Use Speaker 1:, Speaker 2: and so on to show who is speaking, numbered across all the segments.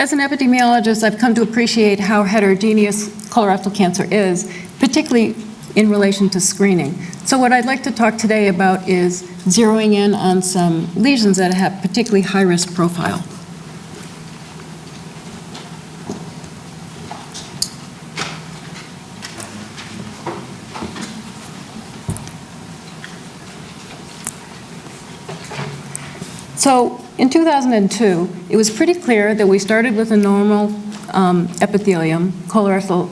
Speaker 1: As an epidemiologist, I've come to appreciate how heterogeneous colorectal cancer is, particularly in relation to screening. So what I'd like to talk today about is zeroing in on some lesions that have particularly high-risk profile. So in 2002, it was pretty clear that we started with a normal epithelium, colorectal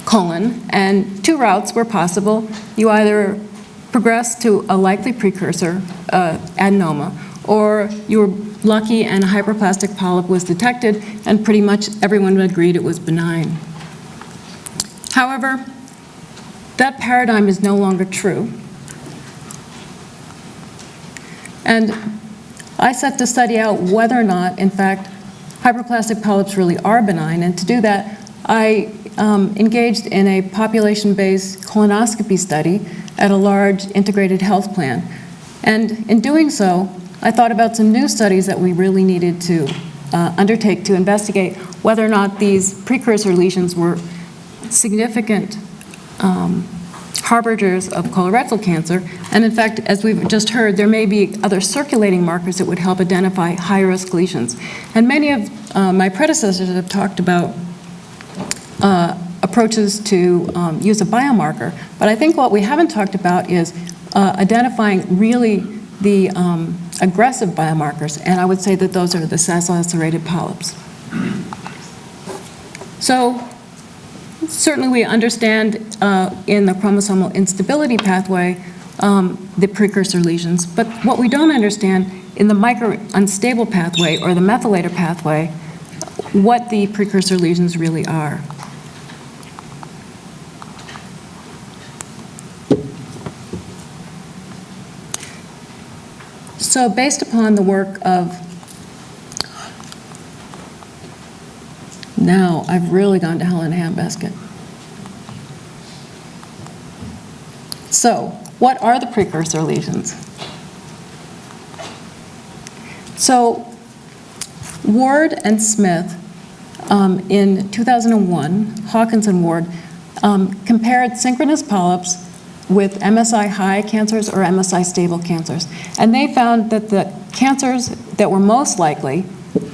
Speaker 1: colon, and two routes were possible. You either progressed to a likely precursor, adenoma, or you were lucky and a hyperplastic polyp was detected, and pretty much everyone agreed it was benign. However, that paradigm is no longer true. And I set to study out whether or not, in fact, hyperplastic polyps really are benign, and to do that, I engaged in a population-based colonoscopy study at a large integrated health plan. And in doing so, I thought about some new studies that we really needed to undertake to investigate whether or not these precursor lesions were significant harbingers of colorectal cancer. And in fact, as we've just heard, there may be other circulating markers that would help identify high-risk lesions. And many of my predecessors have talked about approaches to use a biomarker. But I think what we haven't talked about is identifying really the aggressive biomarkers. And I would say that those are the SAS-lacerated polyps. So certainly we understand in the chromosomal instability pathway the precursor lesions, but what we don't understand in the micro-unstable pathway or the methylator pathway, what the precursor lesions really are. So based upon the work of, now I've really gone to hell in a handbasket. So what are the precursor lesions? So Ward and Smith in 2001, Hutchinson Ward, compared synchronous polyps with MSI high cancers or MSI stable cancers. And they found that the cancers that were most likely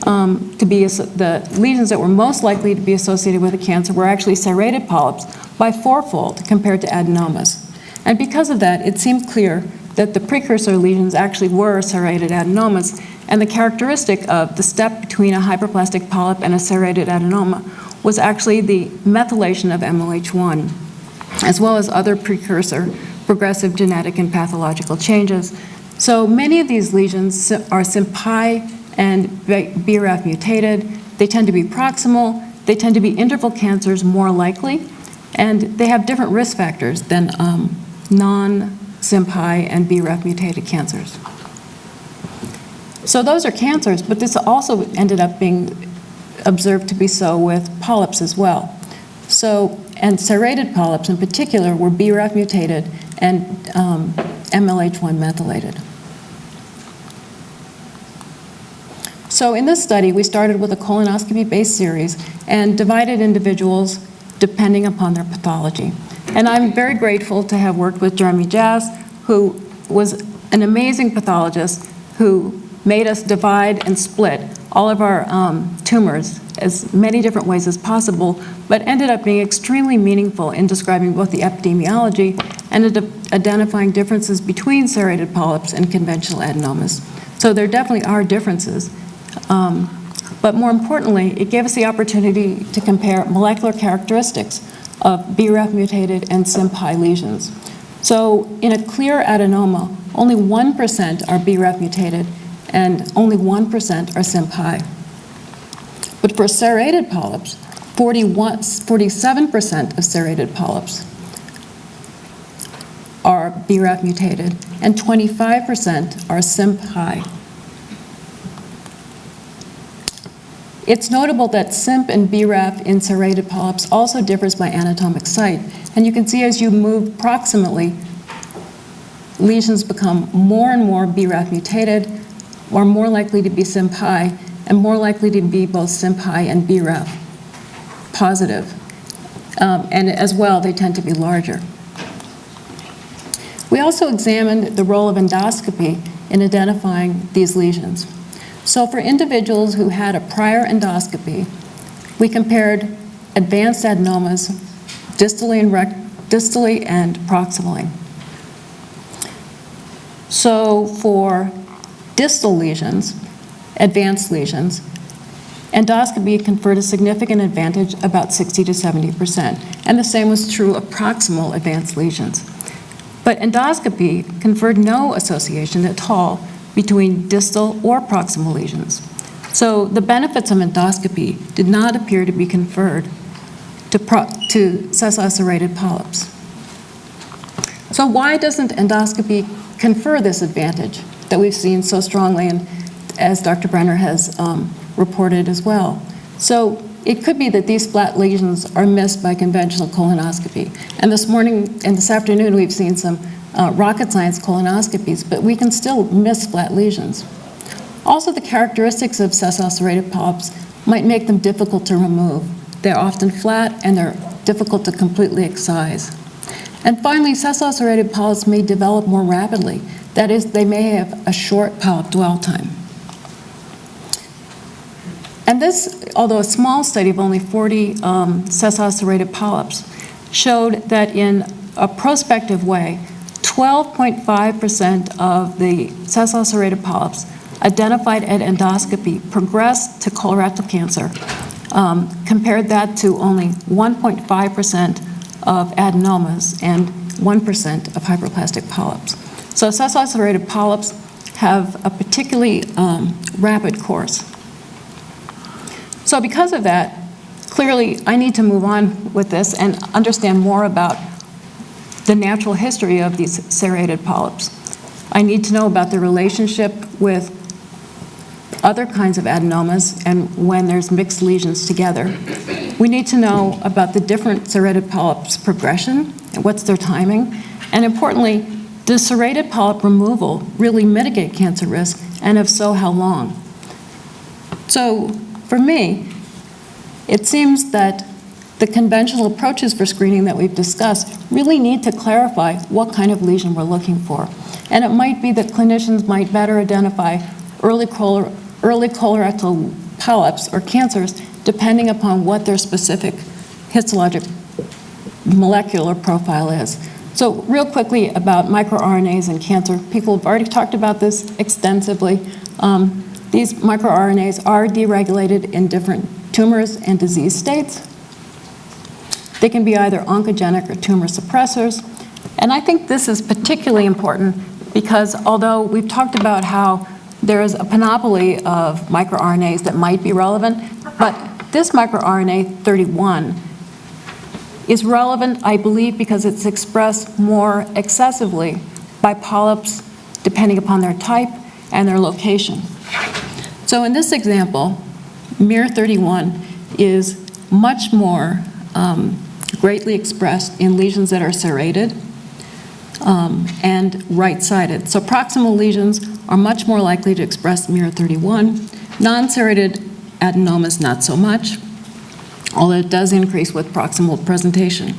Speaker 1: the lesions that were most likely to be associated with a cancer were actually serrated polyps by fourfold compared to adenomas. And because of that, it seemed clear that the precursor lesions actually were serrated adenomas, and the characteristic of the step between a hyperplastic polyp and a serrated adenoma was actually the methylation of MLH1, as well as other precursor progressive genetic and pathological changes. So many of these lesions are SIMP-high and BRAF mutated. They tend to be proximal. They tend to be interval cancers more likely, and they have different risk factors than non-SIMP-high and BRAF mutated cancers. So those are cancers, but this also ended up being observed to be so with polyps as well. So, and serrated polyps in particular were BRAF mutated and MLH1 methylated. So in this study, we started with a colonoscopy-based series and divided individuals depending upon their pathology. And I'm very grateful to have worked with Jeremy Jazz, who was an amazing pathologist who made us divide and split all of our tumors as many different ways as possible, but ended up being extremely meaningful in describing both the epidemiology and identifying differences between serrated polyps and conventional adenomas. So there definitely are differences. But more importantly, it gave us the opportunity to compare molecular characteristics of BRAF mutated and SIMP-high lesions. So in a clear adenoma, only 1% are BRAF mutated and only 1% are SIMP-high. But for serrated polyps, 47% of serrated polyps are BRAF mutated and 25% are SIMP-high. It's notable that SIMP and BRAF in serrated polyps also differs by anatomic site. And you can see as you move proximally, lesions become more and more BRAF mutated, are more likely to be SIMP-high, and more likely to be both SIMP-high and BRAF positive. And as well, they tend to be larger. We also examined the role of endoscopy in identifying these lesions. So for individuals who had a prior endoscopy, we compared advanced adenomas distally and proximally. So for distal lesions, advanced lesions, endoscopy conferred a significant advantage, about 60 to 70%. And the same was true of proximal advanced lesions. But endoscopy conferred no association at all between distal or proximal lesions. So the benefits of endoscopy did not appear to be conferred to sessile-serrated polyps. So why doesn't endoscopy confer this advantage that we've seen so strongly, and as Dr. Brenner has reported as well? So it could be that these flat lesions are missed by conventional colonoscopy. And this morning and this afternoon, we've seen some rocket science colonoscopies, but we can still miss flat lesions. Also, the characteristics of sessile-serrated polyps might make them difficult to remove. They're often flat and they're difficult to completely excise. And finally, sessile-serrated polyps may develop more rapidly. That is, they may have a short polyp dwell time. And this, although a small study of only 40 sessile-serrated polyps, showed that in a prospective way, 12.5% of the sessile-serrated polyps identified at endoscopy progressed to colorectal cancer. Compared that to only 1.5% of adenomas and 1% of hyperplastic polyps. So sessile-serrated polyps have a particularly rapid course. So because of that, clearly I need to move on with this and understand more about the natural history of these serrated polyps. I need to know about the relationship with other kinds of adenomas and when there's mixed lesions together. We need to know about the different serrated polyps progression and what's their timing. And importantly, does serrated polyp removal really mitigate cancer risk, and if so, how long? So for me, it seems that the conventional approaches for screening that we've discussed really need to clarify what kind of lesion we're looking for. And it might be that clinicians might better identify early colorectal polyps or cancers depending upon what their specific histologic molecular profile is. So real quickly about microRNAs in cancer. People have already talked about this extensively. These microRNAs are deregulated in different tumors and disease states. They can be either oncogenic or tumor suppressors. And I think this is particularly important because although we've talked about how there is a panoply of microRNAs that might be relevant, but this microRNA 31 is relevant, I believe, because it's expressed more excessively by polyps depending upon their type and their location. So in this example, MIR31 is much more greatly expressed in lesions that are serrated and right-sided. So proximal lesions are much more likely to express MIR31. Non-serrated adenomas, not so much, although it does increase with proximal presentation.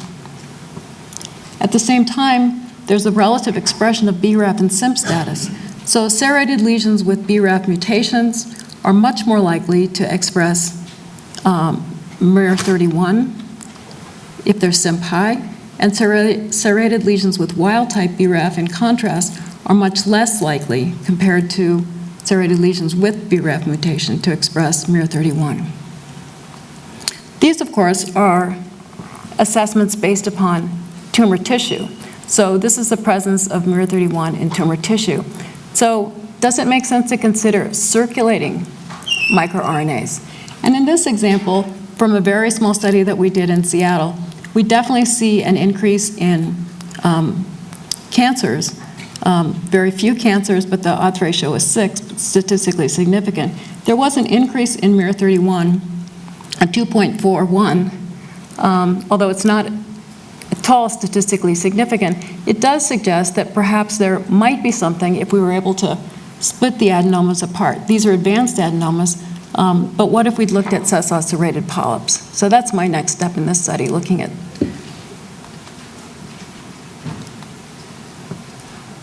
Speaker 1: At the same time, there's a relative expression of BRAF and SIMP status. So serrated lesions with BRAF mutations are much more likely to express MIR31 if they're SIMP-high, and serrated lesions with wild-type BRAF, in contrast, are much less likely compared to serrated lesions with BRAF mutation to express MIR31. These, of course, are assessments based upon tumor tissue. So this is the presence of MIR31 in tumor tissue. So does it make sense to consider circulating microRNAs? And in this example, from a very small study that we did in Seattle, we definitely see an increase in cancers, very few cancers, but the odds ratio is 6, statistically significant. There was an increase in MIR31 at 2.41, although it's not at all statistically significant. It does suggest that perhaps there might be something if we were able to split the adenomas apart. These are advanced adenomas, But what if we'd looked at sessile serrated polyps? So that's my next step in this study, looking at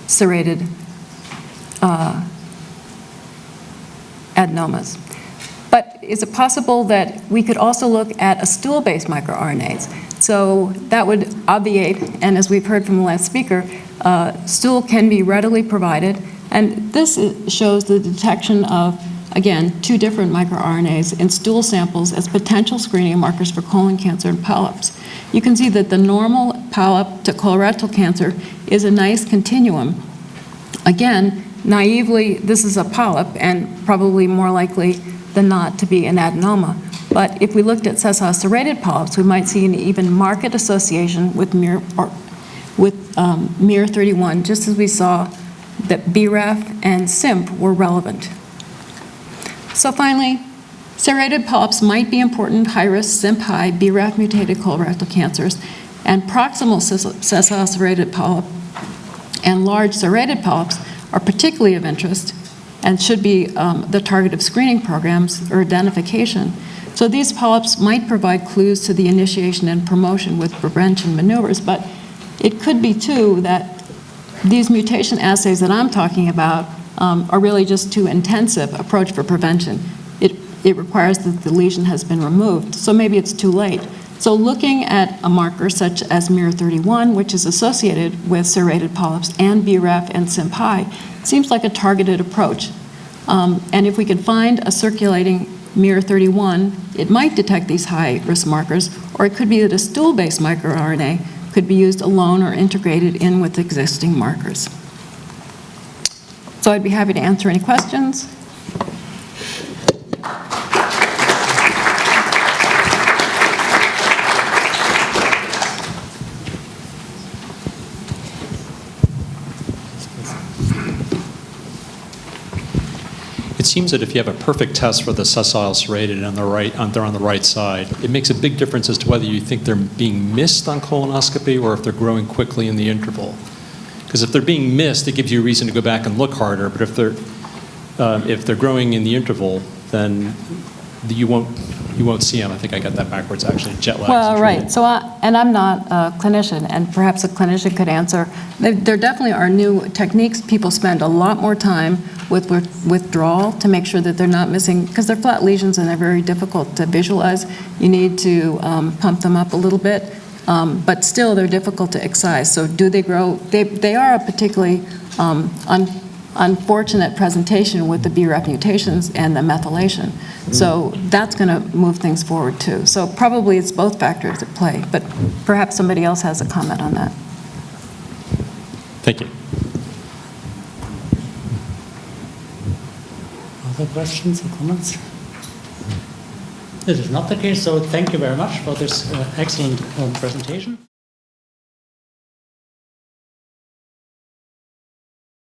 Speaker 1: serrated adenomas. But is it possible that we could also look at a stool-based microRNAs? So that would obviate, and as we've heard from the last speaker, stool can be readily provided. And this shows the detection of, again, 2 different microRNAs in stool samples as potential screening markers for colon cancer and polyps. You can see that the normal polyp to colorectal cancer is a nice continuum. Again, naively, this is a polyp and probably more likely than not to be an adenoma. But if we looked at sessile serrated polyps, we might see an even marked association with MIR31, just as we saw that BRAF and CIMP were relevant. So finally, serrated polyps might be important high-risk CIMP-high BRAF mutated colorectal cancers, and proximal sessile serrated polyp and large serrated polyps are particularly of interest and should be the target of screening programs or identification. So these polyps might provide clues to the initiation and promotion with prevention maneuvers, but it could be too that these mutation assays that I'm talking about are really just too intensive approach for prevention. It requires that the lesion has been removed, so maybe it's too late. So looking at a marker such as MIR31, which is associated with serrated polyps and BRAF and CIMP-high, seems like a targeted approach. And if we can find a circulating MIR31, it might detect these high-risk markers, or it could be that a stool-based microRNA could be used alone or integrated in with existing markers. So I'd be happy to answer any questions.
Speaker 2: It seems that if you have a perfect test for the sessile serrated and they're on the right side, it makes a big difference as to whether you think they're being missed on colonoscopy or if they're growing quickly in the interval. Because if they're being missed, it gives you a reason to go back and look harder. But if they're growing in the interval, then you won't see them. I think I got that backwards, actually. Jet lag.
Speaker 1: Well, right. So, and I'm not a clinician, and perhaps a clinician could answer. There definitely are new techniques. People spend a lot more time with withdrawal to make sure that they're not missing, because they're flat lesions and they're very difficult to visualize. You need to pump them up a little bit, but still they're difficult to excise. So do they grow? They are a particularly unfortunate presentation with the BRAF mutations and the methylation. So that's going to move things forward too. So probably it's both factors at play, but perhaps somebody else has a comment on that.
Speaker 2: Thank you.
Speaker 3: Other questions or comments? This is not the case, so thank you very much for this excellent presentation.